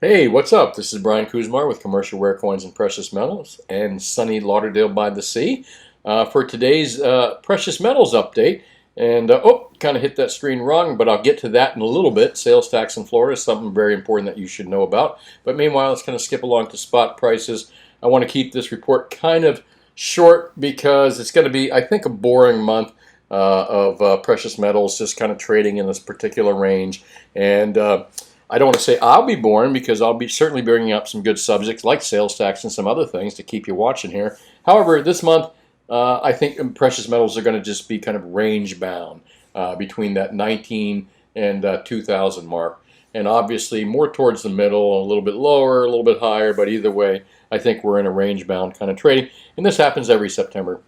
Hey, what's up? This is Brian Kuzmar with Commercial Rare Coins and Precious Metals and sunny Lauderdale by the Sea for today's precious metals update. And kind of hit that screen wrong, but I'll get to that in a little bit. Sales tax in Florida is something very important that you should know about. But meanwhile, let's kind of skip along to spot prices. I want to keep this report kind of short because it's going to be, I think, a boring month of precious metals just kind of trading in this particular range. And I don't want to say I'll be boring because I'll be certainly bringing up some good subjects like sales tax and some other things to keep you watching here. However, this month, I think precious metals are going to just be kind of range bound between that 19 and 2000 mark. And obviously more towards the middle, a little bit lower, a little bit higher, but either way, I think we're in a range bound kind of trading. And this happens every September.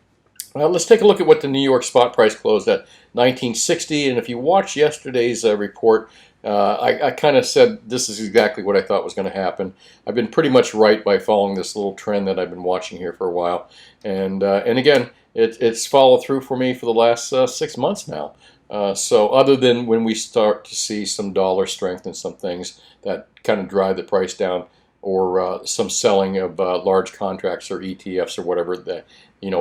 Let's take a look at what the New York spot price closed at 1960. And if you watch yesterday's report, I kind of said this is exactly what I thought was going to happen. I've been pretty much right by following this little trend that I've been watching here for a while. And again, it's followed through for me for the last 6 months now. So other than when we start to see some dollar strength and some things that kind of drive the price down, or some selling of large contracts or ETFs or whatever, that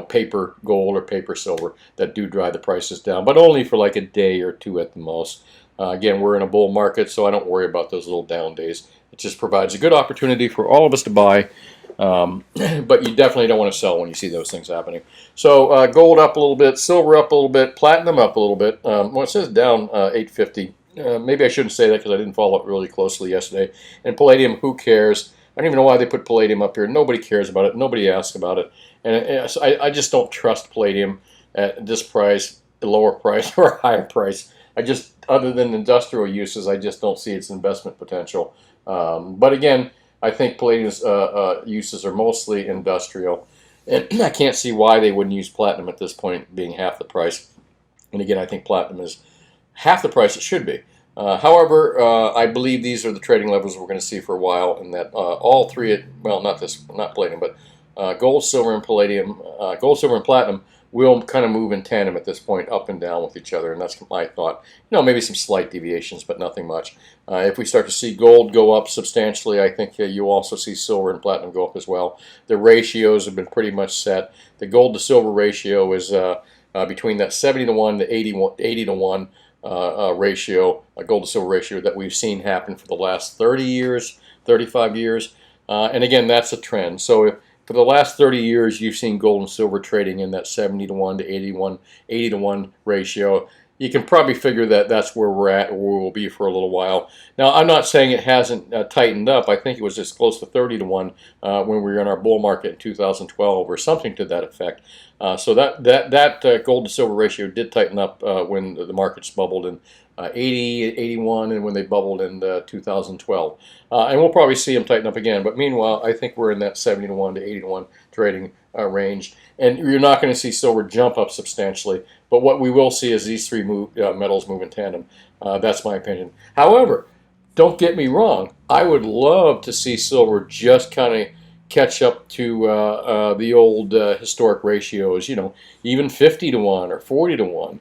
paper gold or paper silver, that do drive the prices down, but only for like a day or two at the most. Again, we're in a bull market, so I don't worry about those little down days. It just provides a good opportunity for all of us to buy, but you definitely don't want to sell when you see those things happening. So gold up a little bit, silver up a little bit, platinum up a little bit. Well, it says down 850. Maybe I shouldn't say that because I didn't follow it really closely yesterday. And palladium, who cares? I don't even know why they put palladium up here. Nobody cares about it. Nobody asks about it. And I just don't trust palladium at this price, a lower price, or a higher price. Other than industrial uses, I just don't see its investment potential. But again, I think palladium's uses are mostly industrial. And I can't see why they wouldn't use platinum at this point, being half the price. And again, I think platinum is half the price it should be. However, I believe these are the trading levels we're going to see for a while, and that all three, well, not palladium, but gold, silver, and palladium, gold, silver, and platinum will kind of move in tandem at this point, up and down with each other, and that's my thought. Maybe some slight deviations, but nothing much. If we start to see gold go up substantially, I think you'll also see silver and platinum go up as well. The ratios have been pretty much set. The gold to silver ratio is between that 70 to 1 to 80 to 1 ratio, a gold to silver ratio that we've seen happen for the last 30 years, 35 years. And again, that's a trend. So if for the last 30 years, you've seen gold and silver trading in that 70 to 1 to 80 to 1 ratio. You can probably figure that that's where we're at, or where we'll be for a little while. Now, I'm not saying it hasn't tightened up. I think it was just close to 30 to 1 when we were in our bull market in 2012 or something to that effect. So that gold to silver ratio did tighten up when the markets bubbled in 80, 81, and when they bubbled in 2012. And we'll probably see them tighten up again. But meanwhile, I think we're in that 70 to 1 to 80 to 1 trading range. And you're not going to see silver jump up substantially. But what we will see is these three metals move in tandem. That's my opinion. However, don't get me wrong. I would love to see silver just kind of catch up to the old historic ratios, even 50 to 1 or 40 to 1.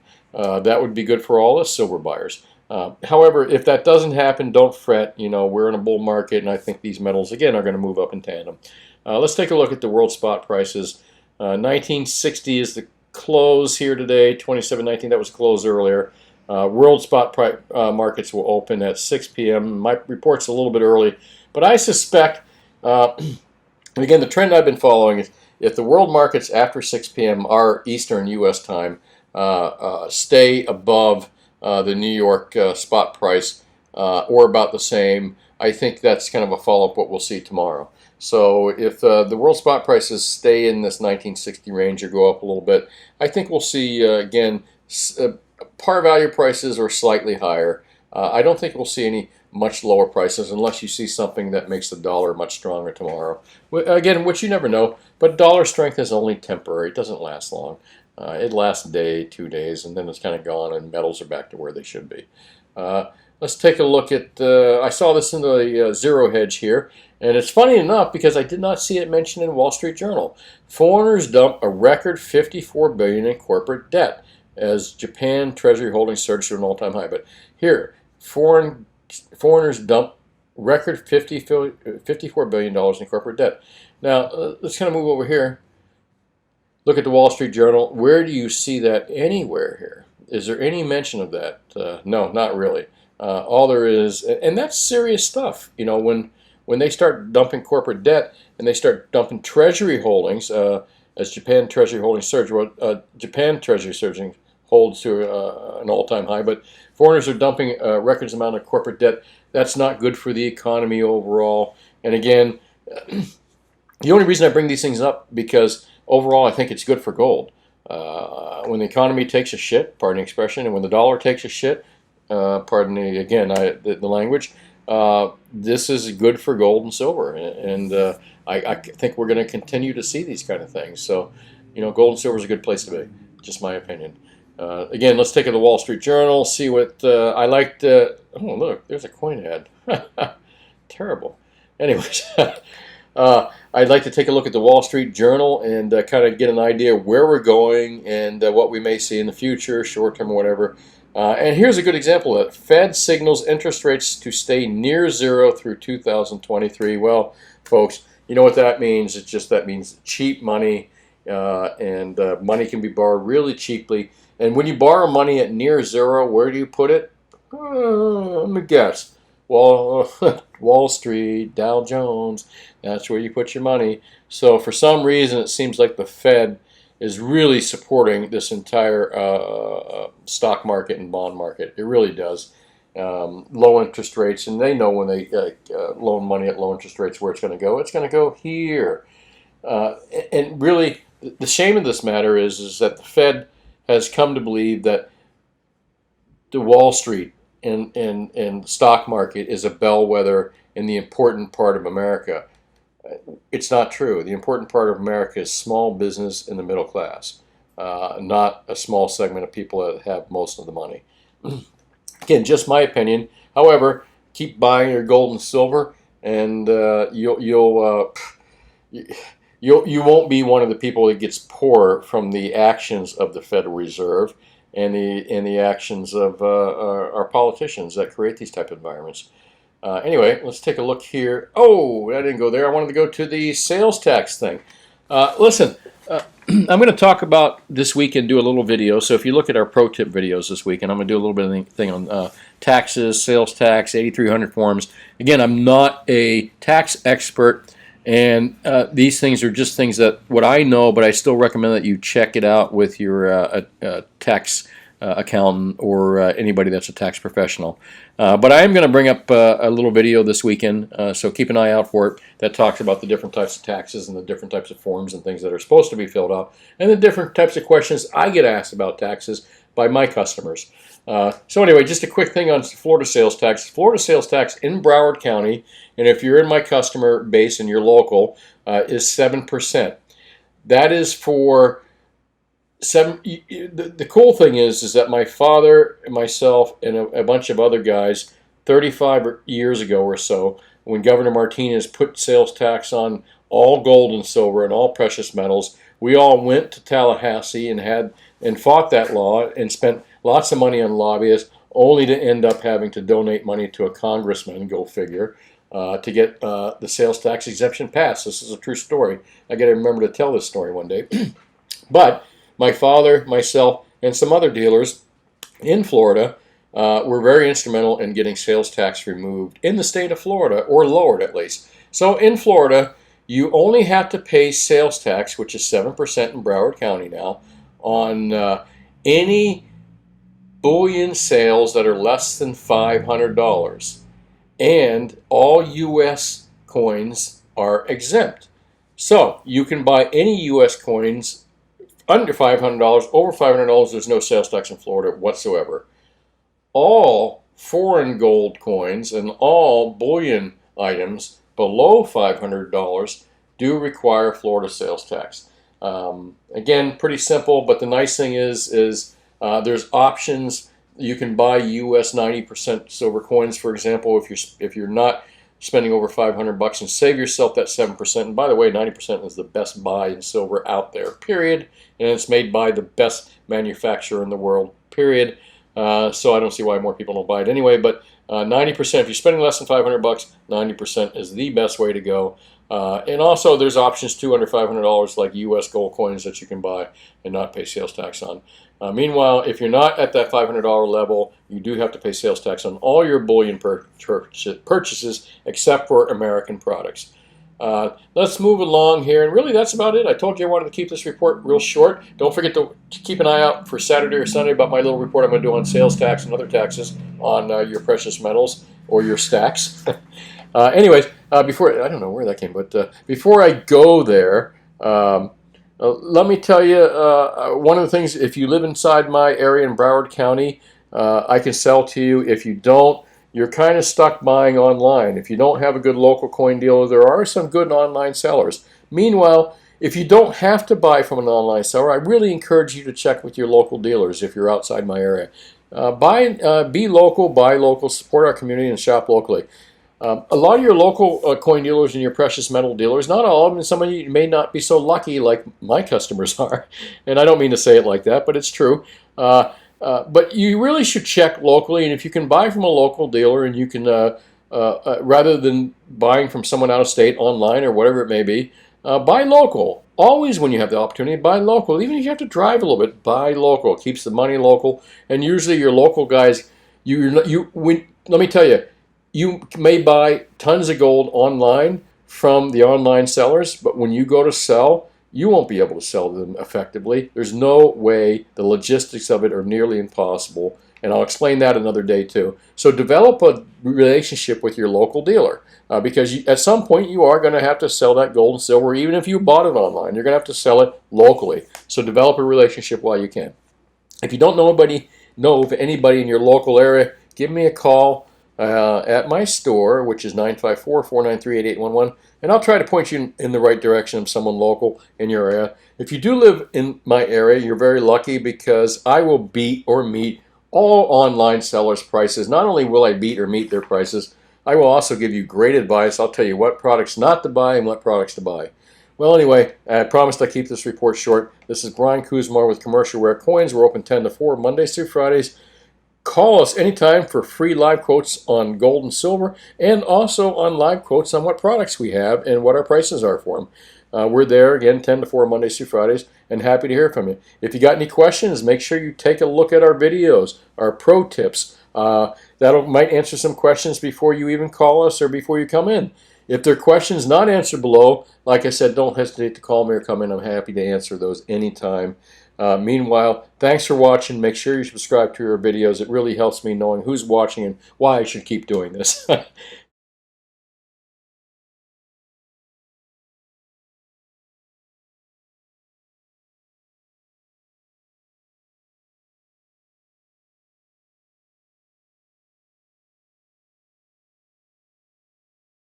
That would be good for all us silver buyers. However, if that doesn't happen, don't fret. We're in a bull market, and I think these metals, again, are going to move up in tandem. Let's take a look at the world spot prices. 1960 is the close here today, 27.19. That was closed earlier. World spot markets will open at 6 p.m. My report's a little bit early, but I suspect, again, the trend I've been following is if the world markets after 6 p.m. our Eastern U.S. time stay above the New York spot price or about the same, I think that's kind of a follow-up what we'll see tomorrow. So if the world spot prices stay in this 1960 range or go up a little bit, I think we'll see, again, par value prices are slightly higher. I don't think we'll see any much lower prices unless you see something that makes the dollar much stronger tomorrow. Again, which you never know, but dollar strength is only temporary. It doesn't last long. It lasts a day, 2 days, and then it's kind of gone, and metals are back to where they should be. Let's take a look at, I saw this in the Zero Hedge here, and it's funny enough because I did not see it mentioned in Wall Street Journal. Foreigners dump a record $54 billion in corporate debt as Japan Treasury holdings surged to an all-time high. But here, foreigners dump record $54 billion in corporate debt. Now, let's kind of move over here. Look at the Wall Street Journal. Where do you see that anywhere here? Is there any mention of that? No, not really. All there is, and that's serious stuff. You know, when they start dumping corporate debt and they start dumping treasury holdings, as Japan Treasury holdings surge, Japan Treasury surging holds to an all-time high, but foreigners are dumping records amount of corporate debt. That's not good for the economy overall. And again, the only reason I bring these things up because overall I think it's good for gold. When the economy takes a shit, pardon the expression, and when the dollar takes a shit, pardon the, again, the language, this is good for gold and silver. And I think we're going to continue to see these kind of things. So, you know, gold and silver is a good place to be, just my opinion. Again, let's take a look at the Wall Street Journal, see what I liked. Oh, look, there's a coin ad. Terrible. Anyways, I'd like to take a look at the Wall Street Journal and kind of get an idea where we're going and what we may see in the future, short term or whatever. And here's a good example of it. Fed signals interest rates to stay near zero through 2023. Well, folks, you know what that means. It's just that means cheap money, and money can be borrowed really cheaply. And when you borrow money at near zero, where do you put it? Let me guess. Wall Street, Dow Jones, that's where you put your money. So for some reason, it seems like the Fed is really supporting this entire stock market and bond market. It really does. Low interest rates, and they know when they loan money at low interest rates where it's going to go. It's going to go here. And really, the shame of this matter is that the Fed has come to believe that the Wall Street and stock market is a bellwether in the important part of America. It's not true. The important part of America is small business and the middle class, not a small segment of people that have most of the money. Again, just my opinion. However, keep buying your gold and silver, and you won't be one of the people that gets poor from the actions of the Federal Reserve and the actions of our politicians that create these type of environments. Anyway, let's take a look here. Oh, I didn't go there. I wanted to go to the sales tax thing. Listen, I'm going to talk about this week and do a little video. So if you look at our pro tip videos this week, and I'm going to do a little bit of thing on taxes, sales tax, 8300 forms. Again, I'm not a tax expert, and these things are just things that what I know, but I still recommend that you check it out with your tax accountant or anybody that's a tax professional. But I am going to bring up a little video this weekend, so keep an eye out for it, that talks about the different types of taxes and the different types of forms and things that are supposed to be filled out, and the different types of questions I get asked about taxes by my customers. So anyway, just a quick thing on Florida sales tax. Florida sales tax in Broward County, and if you're in my customer base and you're local, is 7%. That is for the cool thing is that my father, myself, and a bunch of other guys, 35 years ago or so, when Governor Martinez put sales tax on all gold and silver and all precious metals, we all went to Tallahassee and fought that law and spent lots of money on lobbyists, only to end up having to donate money to a congressman, go figure, to get the sales tax exemption passed. This is a true story. I got to remember to tell this story one day. But my father, myself, and some other dealers in Florida were very instrumental in getting sales tax removed in the state of Florida, or lowered at least. So in Florida, you only have to pay sales tax, which is 7% in Broward County now, on any bullion sales that are less than $500. And all U.S. coins are exempt. So you can buy any U.S. coins under $500, over $500, there's no sales tax in Florida whatsoever. All foreign gold coins and all bullion items below $500 do require Florida sales tax. Again, pretty simple, but the nice thing is there's options. You can buy U.S. 90% silver coins, for example, if you're not spending over $500 and save yourself that 7%. And by the way, 90% is the best buy in silver out there, period. And it's made by the best manufacturer in the world, period. So I don't see why more people don't buy it anyway. But 90%, if you're spending less than 500 bucks, 90% is the best way to go. And also, there's options too under $500 like U.S. gold coins that you can buy and not pay sales tax on. Meanwhile, if you're not at that $500 level, you do have to pay sales tax on all your bullion purchases except for American products. Let's move along here, and really that's about it. I told you I wanted to keep this report real short. Don't forget to keep an eye out for Saturday or Sunday about my little report I'm going to do on sales tax and other taxes on your precious metals or your stacks. Anyways, before I don't know where that came, but before I go there, let me tell you one of the things. If you live inside my area in Broward County, I can sell to you. If you don't, you're kind of stuck buying online. If you don't have a good local coin dealer, there are some good online sellers. Meanwhile, if you don't have to buy from an online seller, I really encourage you to check with your local dealers if you're outside my area. Be local, buy local, support our community, and shop locally. A lot of your local coin dealers and your precious metal dealers, not all of them, some of you may not be so lucky like my customers are. And I don't mean to say it like that, but it's true. But you really should check locally, and if you can buy from a local dealer and you can, rather than buying from someone out of state online or whatever it may be, buy local. Always when you have the opportunity, buy local. Even if you have to drive a little bit, buy local. It keeps the money local, and usually your local guys, let me tell you, you may buy tons of gold online from the online sellers, but when you go to sell, you won't be able to sell them effectively. There's no way. The logistics of it are nearly impossible, and I'll explain that another day too. So develop a relationship with your local dealer because at some point you are going to have to sell that gold and silver, even if you bought it online. You're going to have to sell it locally. So develop a relationship while you can. If you don't know of anybody in your local area, give me a call at my store, which is 954-493-8811, and I'll try to point you in the right direction of someone local in your area. If you do live in my area, you're very lucky because I will beat or meet all online sellers' prices. Not only will I beat or meet their prices, I will also give you great advice. I'll tell you what products not to buy and what products to buy. Well, anyway, I promised I'd keep this report short. This is Brian Kuzmar with Commercial Rare Coins. We're open 10 to 4 Mondays through Fridays. Call us anytime for free live quotes on gold and silver, and also on live quotes on what products we have and what our prices are for them. We're there again 10 to 4 Mondays through Fridays, and happy to hear from you. If you got any questions, make sure you take a look at our videos, our pro tips. That might answer some questions before you even call us or before you come in. If there are questions not answered below, like I said, don't hesitate to call me or come in. I'm happy to answer those anytime. Meanwhile, thanks for watching. Make sure you subscribe to our videos. It really helps me knowing who's watching and why I should keep doing this.